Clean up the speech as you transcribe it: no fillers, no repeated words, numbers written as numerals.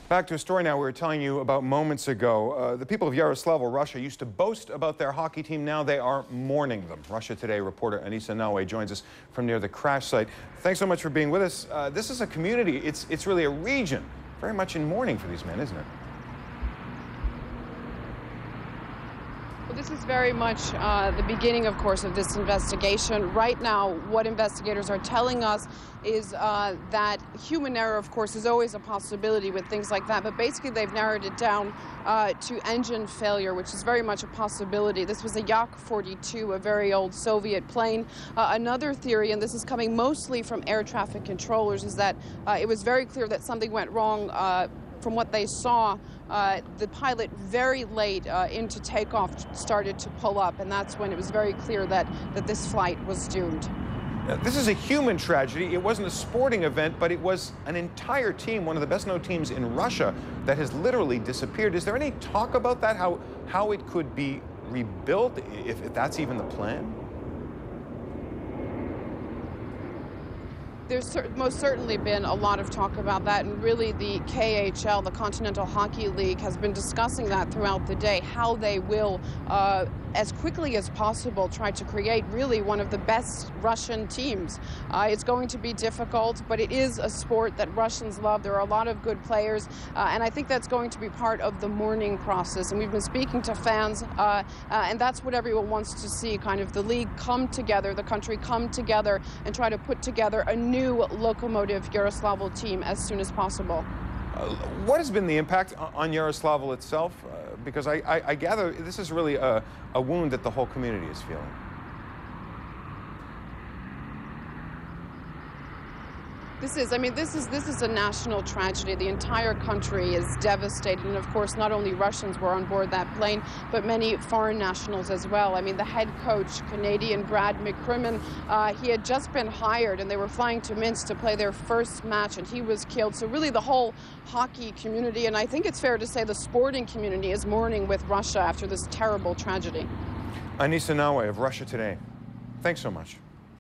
Back to a story now we were telling you about moments ago. The people of Yaroslavl, Russia, used to boast about their hockey team. Now they are mourning them. Russia Today reporter Anissa Naouai joins us from near the crash site. Thanks so much for being with us. This is a community. It's really a region very much in mourning for these men, isn't it? Well, this is very much the beginning, of course, of this investigation. Right now, what investigators are telling us is that human error, of course, is always a possibility with things like that. But basically, they've narrowed it down to engine failure, which is very much a possibility. This was a Yak-42, a very old Soviet plane. Another theory, and this is coming mostly from air traffic controllers, is that it was very clear that something went wrong. From what they saw, the pilot very late into takeoff started to pull up, and that's when it was very clear that this flight was doomed. This is a human tragedy. It wasn't a sporting event, but it was an entire team, one of the best-known teams in Russia, that has literally disappeared. Is there any talk about that, how it could be rebuilt, if that's even the plan? There's most certainly been a lot of talk about that, and really the KHL, the Continental Hockey League, has been discussing that throughout the day, how they will, as quickly as possible, try to create really one of the best Russian teams. It's going to be difficult, but it is a sport that Russians love. There are a lot of good players, and I think that's going to be part of the mourning process. And we've been speaking to fans, and that's what everyone wants to see, kind of the league come together, the country come together, and try to put together a new Lokomotiv Yaroslavl team as soon as possible. What has been the impact on Yaroslavl itself? Because I gather this is really a wound that the whole community is feeling. This is a national tragedy. The entire country is devastated, and of course, not only Russians were on board that plane, but many foreign nationals as well. I mean, the head coach, Canadian Brad McCrimmon, he had just been hired, and they were flying to Minsk to play their first match, and he was killed. So really, the whole hockey community, and I think it's fair to say the sporting community, is mourning with Russia after this terrible tragedy. Anissa Naouai of Russia Today, thanks so much.